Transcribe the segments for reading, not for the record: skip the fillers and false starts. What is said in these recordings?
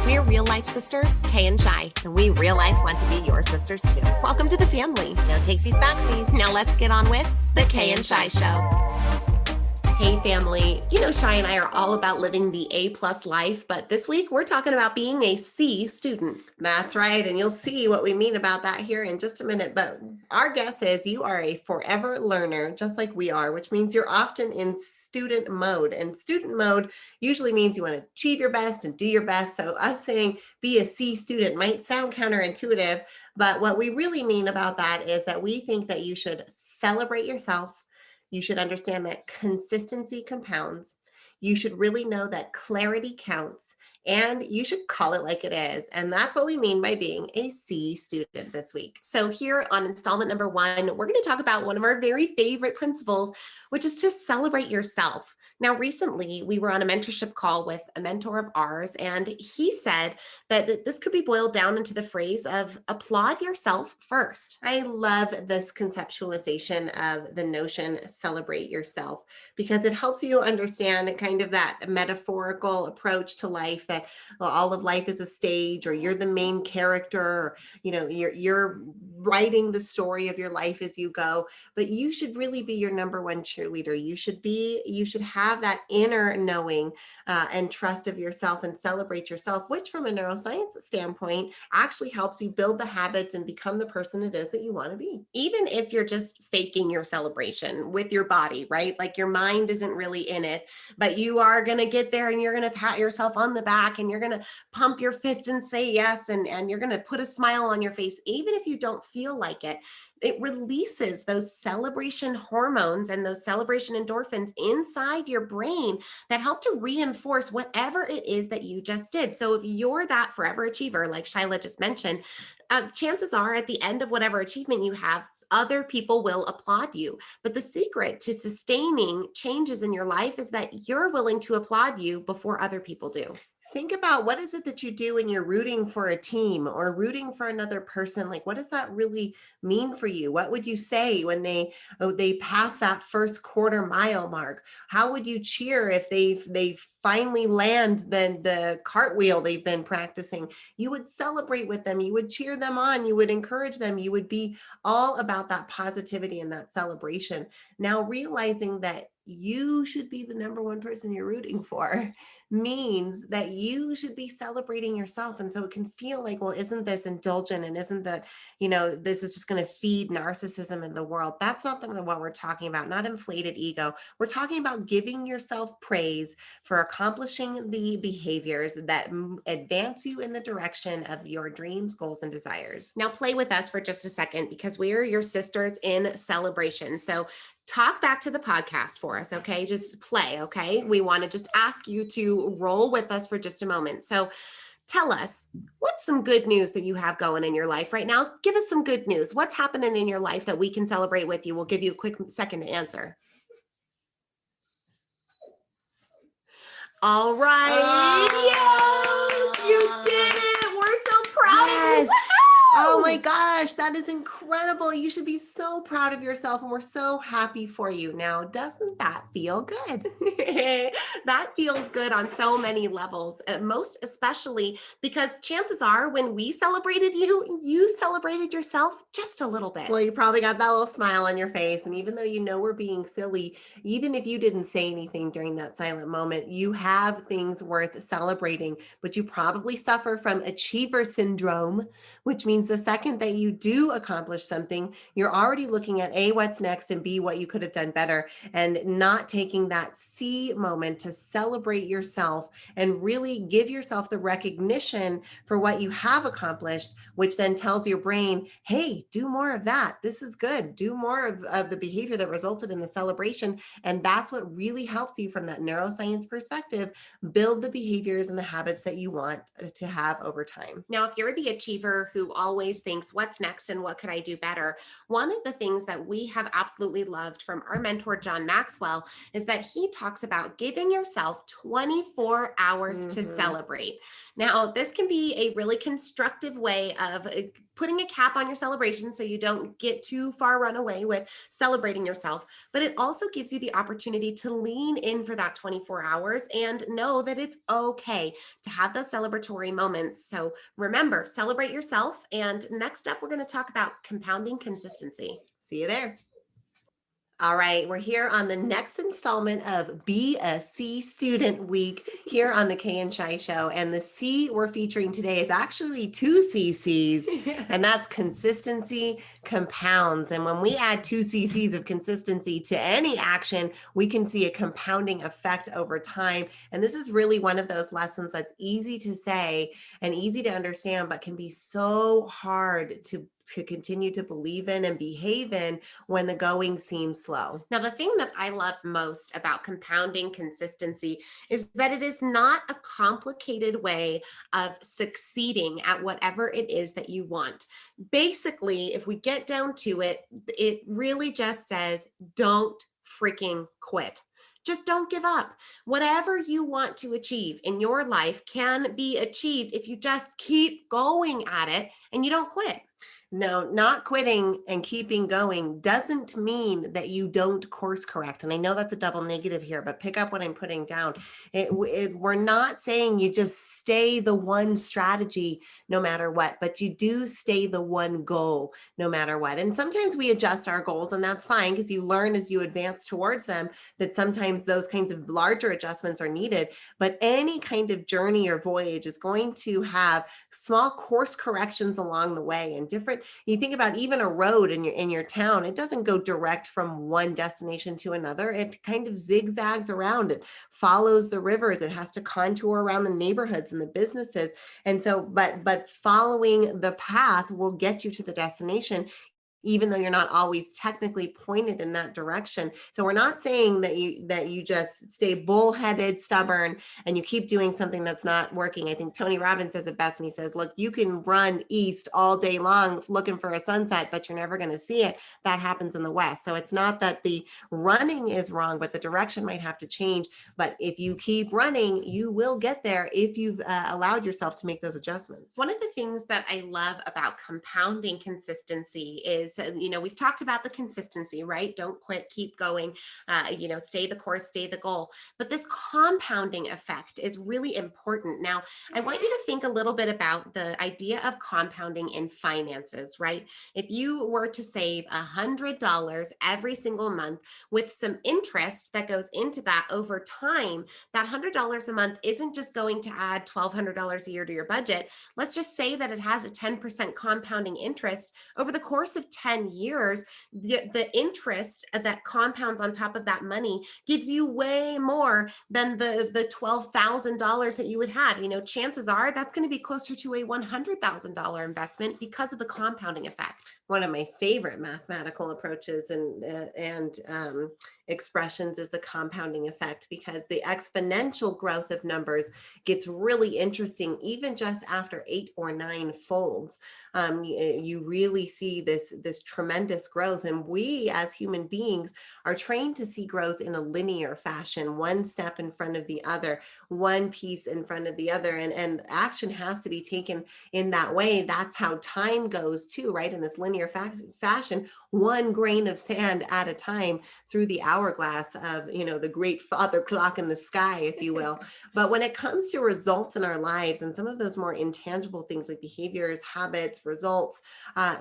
We're real life sisters, Kay and Shi, and we real life want to be your sisters too. Welcome to the family. No takesies backsies. Now let's get on with the Kay and Shi Show. Hey family, you know Shi and I are all about living the A+ life, but this week we're talking about being a C student. That's right, and you'll see what we mean about that here in just a minute, but our guess is you are a forever learner, just like we are, which means you're often in student mode, and student mode usually means you want to achieve your best and do your best, so us saying be a C student might sound counterintuitive, but what we really mean about that is that we think that you should celebrate yourself. You should understand that consistency compounds. You should really know that clarity counts, and you should call it like it is. And that's what we mean by being a C student this week. So here on installment number 1, we're going to talk about one of our very favorite principles, which is to celebrate yourself. Now, recently we were on a mentorship call with a mentor of ours, and he said that this could be boiled down into the phrase of applaud yourself first. I love this conceptualization of the notion celebrate yourself, because it helps you understand kind of that metaphorical approach to life, that all of life is a stage, or you're the main character, or you're writing the story of your life as you go, but you should really be your number one cheerleader. You should have that inner knowing and trust of yourself and celebrate yourself, which from a neuroscience standpoint actually helps you build the habits and become the person it is that you want to be. Even if you're just faking your celebration with your body, right? Like your mind isn't really in it, but you are going to get there and you're going to pat yourself on the back and you're going to pump your fist and say yes, and you're going to put a smile on your face, even if you don't feel like it. It releases those celebration hormones and those celebration endorphins inside your brain that help to reinforce whatever it is that you just did. So if you're that forever achiever, like Shyla just mentioned, chances are at the end of whatever achievement you have, other people will applaud you. But the secret to sustaining changes in your life is that you're willing to applaud you before other people do. Think about what is it that you do when you're rooting for a team or rooting for another person? Like, what does that really mean for you? What would you say when they pass that first quarter mile mark? How would you cheer if they finally land the cartwheel they've been practicing? You would celebrate with them. You would cheer them on. You would encourage them. You would be all about that positivity and that celebration. Now, realizing that you should be the number one person you're rooting for means that you should be celebrating yourself. And so it can feel like, well, isn't this indulgent, and isn't that, this is just going to feed narcissism in the world? That's not what we're talking about, not inflated ego. We're talking about giving yourself praise for accomplishing the behaviors that advance you in the direction of your dreams, goals, and desires. Now play with us for just a second, because we are your sisters in celebration. So talk back to the podcast for us, okay? Just play, okay? We want to just ask you to roll with us for just a moment. So tell us, what's some good news that you have going in your life right now? Give us some good news. What's happening in your life that we can celebrate with you? We'll give you a quick second to answer. All right. Yes, you did it. We're so proud of you. Oh my gosh, that is incredible. You should be so proud of yourself, and we're so happy for you. Now, doesn't that feel good? That feels good on so many levels, most especially because chances are when we celebrated you, you celebrated yourself just a little bit. Well, you probably got that little smile on your face, and even though we're being silly, even if you didn't say anything during that silent moment, you have things worth celebrating, but you probably suffer from achiever syndrome, which means the second that you do accomplish something, you're already looking at A, what's next, and B, what you could have done better, and not taking that C moment to celebrate yourself and really give yourself the recognition for what you have accomplished, which then tells your brain, hey, do more of that. This is good. Do more of the behavior that resulted in the celebration. And that's what really helps you from that neuroscience perspective, build the behaviors and the habits that you want to have over time. Now, if you're the achiever who always thinks, what's next and what could I do better? One of the things that we have absolutely loved from our mentor, John Maxwell, is that he talks about giving yourself 24 hours to celebrate. Now, this can be a really constructive way of putting a cap on your celebration so you don't get too far run away with celebrating yourself. But it also gives you the opportunity to lean in for that 24 hours and know that it's okay to have those celebratory moments. So remember, celebrate yourself. And next up, we're going to talk about compounding consistency. See you there. All right, we're here on the next installment of Be a C Student Week here on the Kay and Shi Show. And the C we're featuring today is actually two CCs, and that's consistency compounds. And when we add two CCs of consistency to any action, we can see a compounding effect over time. And this is really one of those lessons that's easy to say and easy to understand, but can be so hard to continue to believe in and behave in when the going seems slow. Now, the thing that I love most about compounding consistency is that it is not a complicated way of succeeding at whatever it is that you want. Basically, if we get down to it, it really just says, don't freaking quit. Just don't give up. Whatever you want to achieve in your life can be achieved if you just keep going at it and you don't quit. No, not quitting and keeping going doesn't mean that you don't course correct. And I know that's a double negative here, but pick up what I'm putting down. We're not saying you just stay the one strategy no matter what, but you do stay the one goal no matter what. And sometimes we adjust our goals, and that's fine because you learn as you advance towards them that sometimes those kinds of larger adjustments are needed. But any kind of journey or voyage is going to have small course corrections along the way and different. You think about even a road in your town, it doesn't go direct from one destination to another. It kind of zigzags around. It follows the rivers. It has to contour around the neighborhoods and the businesses. And so, but following the path will get you to the destination, even though you're not always technically pointed in that direction. So we're not saying that you just stay bullheaded, stubborn, and you keep doing something that's not working. I think Tony Robbins says it best when he says, look, you can run east all day long looking for a sunset, but you're never going to see it. That happens in the west. So it's not that the running is wrong, but the direction might have to change. But if you keep running, you will get there if you've allowed yourself to make those adjustments. One of the things that I love about compounding consistency is, we've talked about the consistency, right? Don't quit, keep going, stay the course, stay the goal. But this compounding effect is really important. Now, I want you to think a little bit about the idea of compounding in finances, right? If you were to save $100 every single month with some interest that goes into that over time, that $100 a month isn't just going to add $1,200 a year to your budget. Let's just say that it has a 10% compounding interest over the course of 10 years. The interest that compounds on top of that money gives you way more than the $12,000 that you would have. Chances are that's going to be closer to a $100,000 investment because of the compounding effect. One of my favorite mathematical approaches and expressions is the compounding effect, because the exponential growth of numbers gets really interesting even just after 8 or 9 folds. You really see this tremendous growth, and we as human beings are trained to see growth in a linear fashion, one step in front of the other, one piece in front of the other, and action has to be taken in that way. That's how time goes too, right? In this linear fashion, one grain of sand at a time through the hourglass of the great father clock in the sky, if you will. But when it comes to results in our lives and some of those more intangible things like behaviors, habits, results,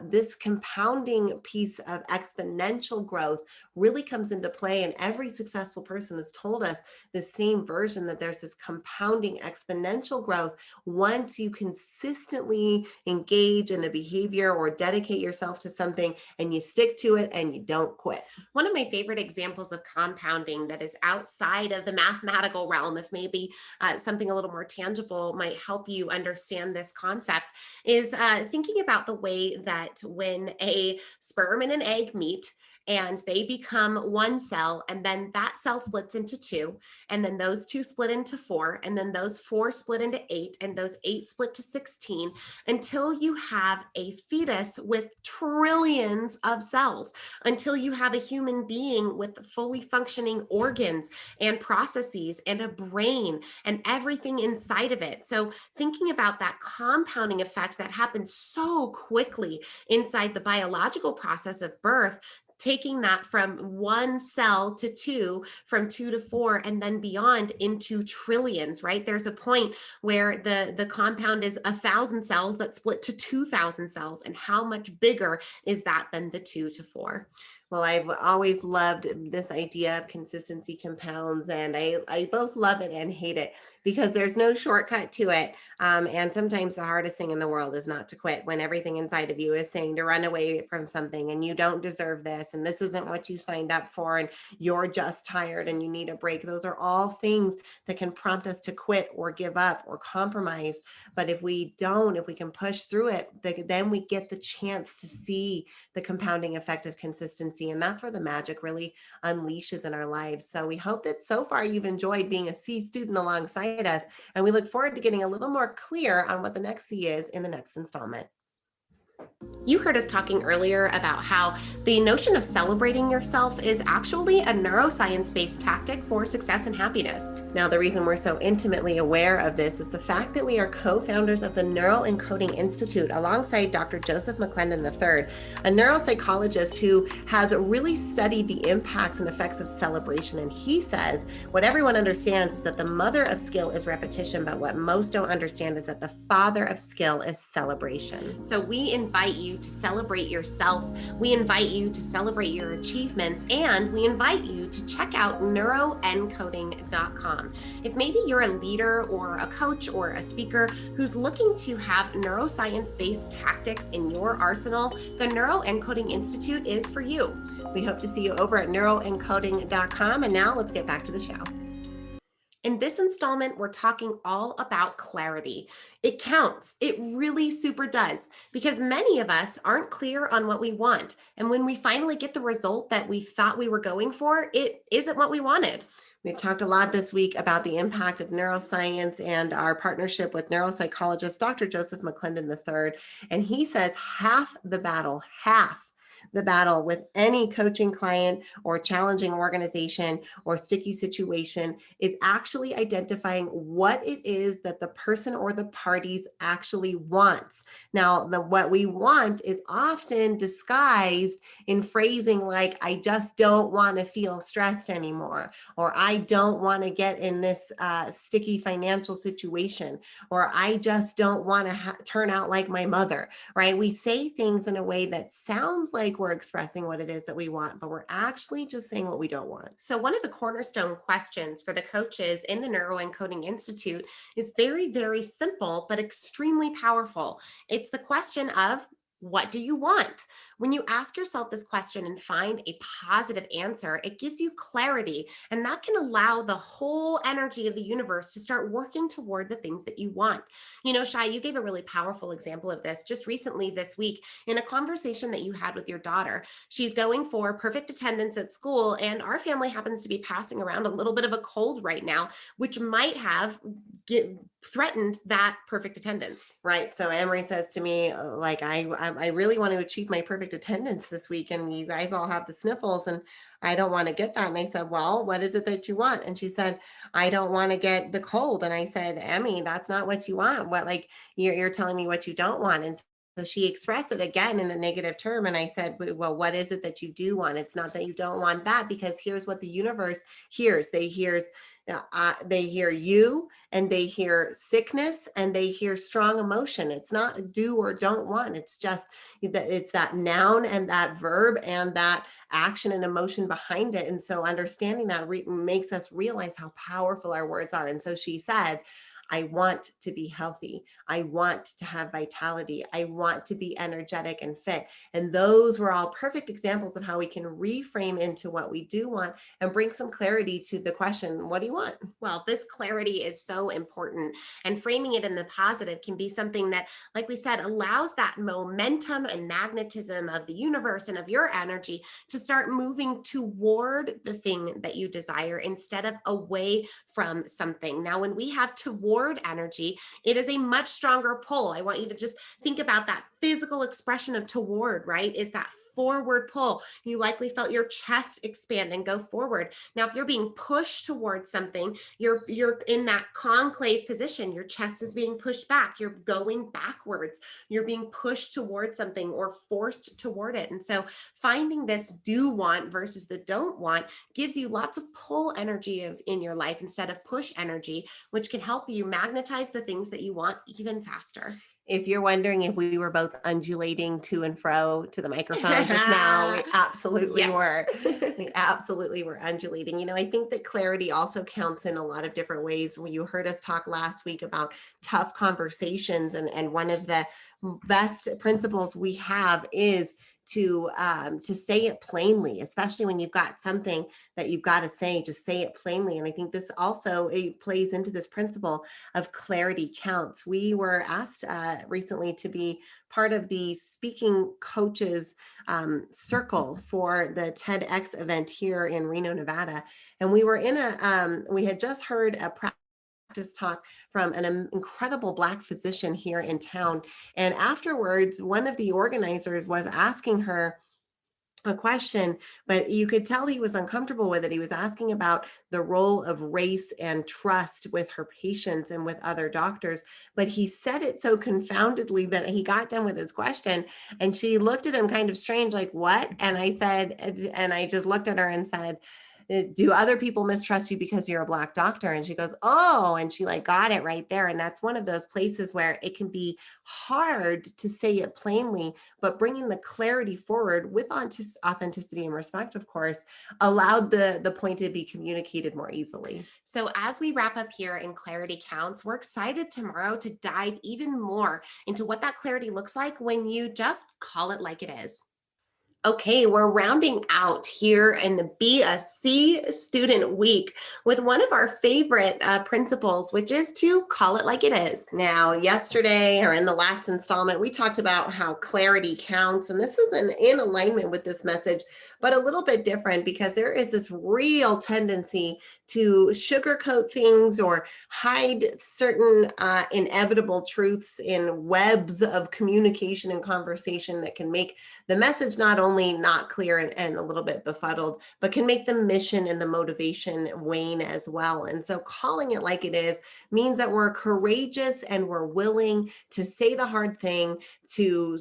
this compounding piece of exponential growth really comes into play. And every successful person has told us the same version, that there's this compounding exponential growth once you consistently engage in a behavior or dedicate yourself to something and you stick to it and you don't quit. One of my favorite examples of compounding that is outside of the mathematical realm, if maybe something a little more tangible might help you understand this concept, is thinking about the way that when a sperm and an egg meet, and they become one cell, and then that cell splits into two, and then those two split into four, and then those four split into eight, and those eight split to 16, until you have a fetus with trillions of cells, until you have a human being with fully functioning organs and processes and a brain and everything inside of it. So thinking about that compounding effect that happens so quickly inside the biological process of birth, taking that from one cell to two, from two to four, and then beyond into trillions, right? There's a point where the compound is 1,000 cells that split to 2,000 cells. And how much bigger is that than the 2 to 4? Well, I've always loved this idea of consistency compounds, and I both love it and hate it because there's no shortcut to it. And sometimes the hardest thing in the world is not to quit when everything inside of you is saying to run away from something, and you don't deserve this, and this isn't what you signed up for, and you're just tired and you need a break. Those are all things that can prompt us to quit or give up or compromise. But if we don't, if we can push through it, then we get the chance to see the compounding effect of consistency. And that's where the magic really unleashes in our lives. So we hope that so far you've enjoyed being a C student alongside us. And we look forward to getting a little more clear on what the next C is in the next installment. You heard us talking earlier about how the notion of celebrating yourself is actually a neuroscience-based tactic for success and happiness. Now, the reason we're so intimately aware of this is the fact that we are co-founders of the Neuroencoding Institute alongside Dr. Joseph McClendon III, a neuropsychologist who has really studied the impacts and effects of celebration. And he says what everyone understands is that the mother of skill is repetition, but what most don't understand is that the father of skill is celebration. So we invite you to celebrate yourself. We invite you to celebrate your achievements, and we invite you to check out neuroencoding.com. If maybe you're a leader or a coach or a speaker who's looking to have neuroscience-based tactics in your arsenal, the Neuroencoding Institute is for you. We hope to see you over at neuroencoding.com. And now let's get back to the show. In this installment, we're talking all about clarity. It counts. It really super does, because many of us aren't clear on what we want. And when we finally get the result that we thought we were going for, it isn't what we wanted. We've talked a lot this week about the impact of neuroscience and our partnership with neuropsychologist Dr. Joseph McClendon III. And he says half the battle with any coaching client or challenging organization or sticky situation is actually identifying what it is that the person or the parties actually wants. Now, what we want is often disguised in phrasing like, I just don't want to feel stressed anymore, or I don't want to get in this sticky financial situation, or I just don't want to turn out like my mother, right? We say things in a way that sounds like we're expressing what it is that we want, but we're actually just saying what we don't want. So one of the cornerstone questions for the coaches in the Neuroencoding Institute is very, very simple, but extremely powerful. It's the question of, what do you want? When you ask yourself this question and find a positive answer, it gives you clarity, and that can allow the whole energy of the universe to start working toward the things that you want. You know, Shi, you gave a really powerful example of this just recently this week in a conversation that you had with your daughter. She's going for perfect attendance at school, and our family happens to be passing around a little bit of a cold right now, which might have threatened that perfect attendance. Right. So Emery says to me, like, I really want to achieve my perfect attendance this week, and you guys all have the sniffles, and I don't want to get that. And I said, well, what is it that you want? And she said, I don't want to get the cold. And I said, Emmy, that's not what you want. What, like, you're telling me what you don't want. And so she expressed it again in a negative term. And I said, well, what is it that you do want? It's not that you don't want that, because here's what the universe hears. They hear you, and they hear sickness, and they hear strong emotion. It's not do or don't want. It's just that it's that noun and that verb and that action and emotion behind it. And so understanding that makes us realize how powerful our words are. And so she said, I want to be healthy. I want to have vitality. I want to be energetic and fit. And those were all perfect examples of how we can reframe into what we do want and bring some clarity to the question, what do you want? Well, this clarity is so important. And framing it in the positive can be something that, like we said, allows that momentum and magnetism of the universe and of your energy to start moving toward the thing that you desire instead of away from something. Now, when we have toward energy, it is a much stronger pull. I want you to just think about that physical expression of toward, right? Is that forward pull. You likely felt your chest expand and go forward. Now, if you're being pushed towards something, you're in that conclave position. Your chest is being pushed back. You're going backwards. You're being pushed towards something or forced toward it. And so finding this do want versus the don't want gives you lots of pull energy in your life instead of push energy, which can help you magnetize the things that you want even faster. If you're wondering if we were both undulating to and fro to the microphone just now, we absolutely were. We absolutely were undulating. You know, I think that clarity also counts in a lot of different ways. When you heard us talk last week about tough conversations, and one of the best principles we have is to say it plainly, especially when you've got something that you've got to say, just say it plainly. And I think this also plays into this principle of clarity counts. We were asked recently to be part of the speaking coaches circle for the TEDx event here in Reno, Nevada. And we were in we had just heard a practice talk from an incredible Black physician here in town. And afterwards, one of the organizers was asking her a question, but you could tell he was uncomfortable with it. He was asking about the role of race and trust with her patients and with other doctors, but he said it so confoundedly that he got done with his question and she looked at him kind of strange, like, what? And I just looked at her and said, do other people mistrust you because you're a Black doctor? And she goes, oh, and she like got it right there. And that's one of those places where it can be hard to say it plainly, but bringing the clarity forward with authenticity and respect, of course, allowed the point to be communicated more easily. So as we wrap up here in Clarity Counts, we're excited tomorrow to dive even more into what that clarity looks like when you just call it like it is. Okay, we're rounding out here in the Be a C Student Week with one of our favorite principles, which is to call it like it is. Now, yesterday or in the last installment, we talked about how clarity counts, and this is in alignment with this message, but a little bit different because there is this real tendency to sugarcoat things or hide certain inevitable truths in webs of communication and conversation that can make the message not only not clear and a little bit befuddled, but can make the mission and the motivation wane as well. And so calling it like it is means that we're courageous and we're willing to say the hard thing, to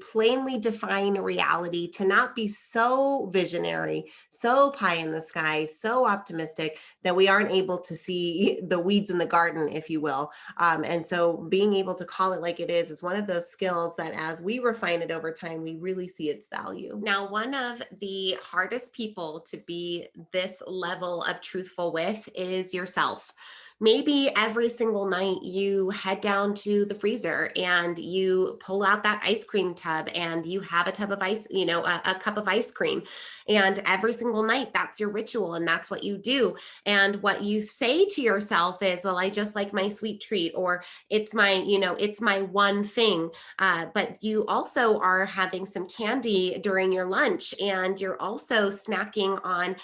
plainly define reality, to not be so visionary, so pie in the sky, so optimistic that we aren't able to see the weeds in the garden, if you will. And so being able to call it like it is one of those skills that as we refine it over time, we really see its value. Now, one of the hardest people to be this level of truthful with is yourself. Maybe every single night you head down to the freezer and you pull out that ice cream tub and you have a tub of ice, a cup of ice cream. And every single night that's your ritual and that's what you do. And what you say to yourself is, well, I just like my sweet treat, or it's my one thing. But you also are having some candy during your lunch and you're also snacking on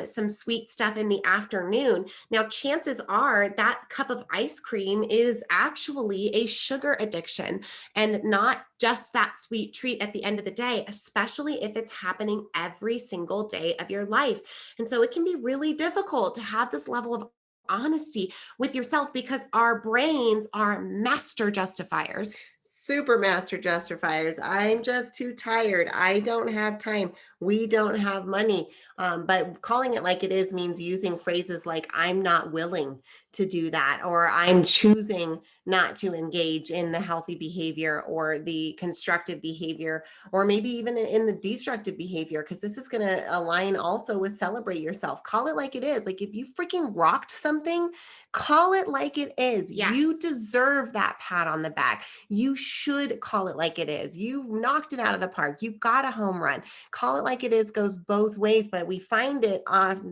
some sweet stuff in the afternoon. Now, chances are that cup of ice cream is actually a sugar addiction and not just that sweet treat at the end of the day, especially if it's happening every single day of your life. And so it can be really difficult to have this level of honesty with yourself because our brains are master justifiers. Super master justifiers. I'm just too tired. I don't have time. We don't have money. But calling it like it is means using phrases like, I'm not willing to do that, or I'm choosing not to engage in the healthy behavior or the constructive behavior, or maybe even in the destructive behavior, because this is going to align also with celebrate yourself. Call it like it is. Like if you freaking rocked something, call it like it is. Yes. You deserve that pat on the back. You should call it like it is. You knocked it out of the park. You got a home run. Call it like it is goes both ways, but we find it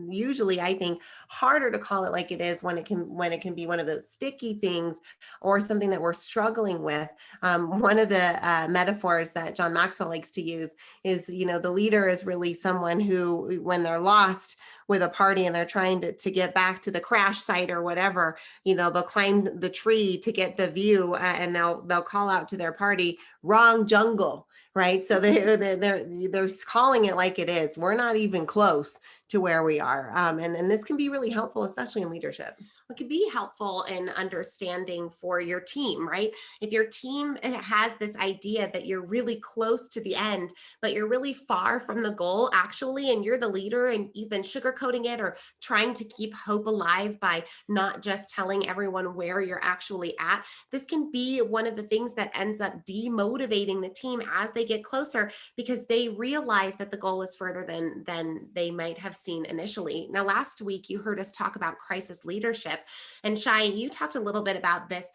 usually, I think, harder to call it like it is when it can be one of those sticky things or something that we're struggling with. One of the metaphors that John Maxwell likes to use is, the leader is really someone who, when they're lost with a party and they're trying to get back to the crash site or whatever, they'll climb the tree to get the view, and they'll call out to their party, wrong jungle, right? So they're calling it like it is. We're not even close to where we are. And this can be really helpful, especially in leadership. It can be helpful in understanding for your team, right? If your team has this idea that you're really close to the end, but you're really far from the goal actually, and you're the leader and you've been sugarcoating it or trying to keep hope alive by not just telling everyone where you're actually at, this can be one of the things that ends up demotivating the team as they get closer, because they realize that the goal is further than they might have seen initially. Now, last week you heard us talk about crisis leadership. And Shi, you talked a little bit about this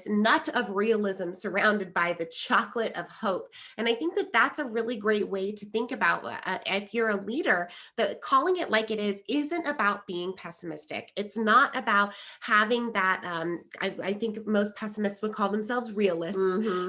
nut of realism surrounded by the chocolate of hope. And I think that that's a really great way to think about if you're a leader, that calling it like it is isn't about being pessimistic. It's not about having that, I think most pessimists would call themselves realists,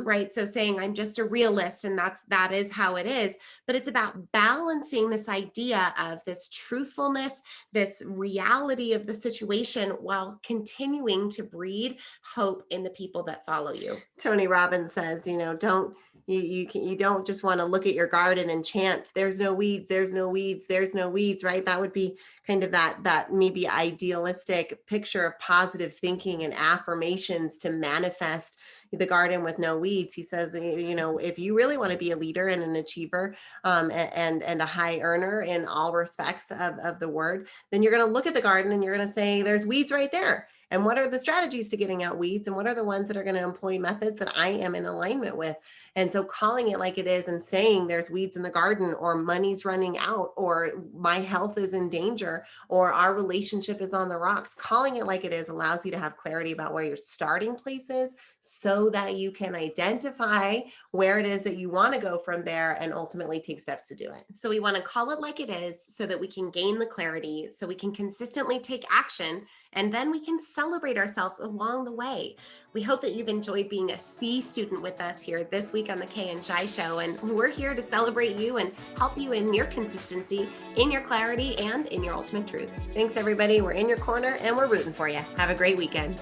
right? So saying I'm just a realist and that is how it is. But it's about balancing this idea of this truthfulness, this reality of the situation, while continuing to breed hope in the people that follow you. Tony Robbins says, don't you don't just want to look at your garden and chant, there's no weeds, there's no weeds, there's no weeds, right? That would be kind of that maybe idealistic picture of positive thinking and affirmations to manifest the garden with no weeds. He says, if you really want to be a leader and an achiever, and a high earner in all respects of the word, then you're going to look at the garden and you're going to say, there's weeds right there. And what are the strategies to getting out weeds? And what are the ones that are going to employ methods that I am in alignment with? And so calling it like it is and saying there's weeds in the garden, or money's running out, or my health is in danger, or our relationship is on the rocks, calling it like it is allows you to have clarity about where your starting place is, so that you can identify where it is that you want to go from there and ultimately take steps to do it. So we want to call it like it is so that we can gain the clarity, so we can consistently take action, and then we can celebrate ourselves along the way. We hope that you've enjoyed being a C student with us here this week on the Kay and Shi Show. And we're here to celebrate you and help you in your consistency, in your clarity, and in your ultimate truths. Thanks, everybody. We're in your corner and we're rooting for you. Have a great weekend.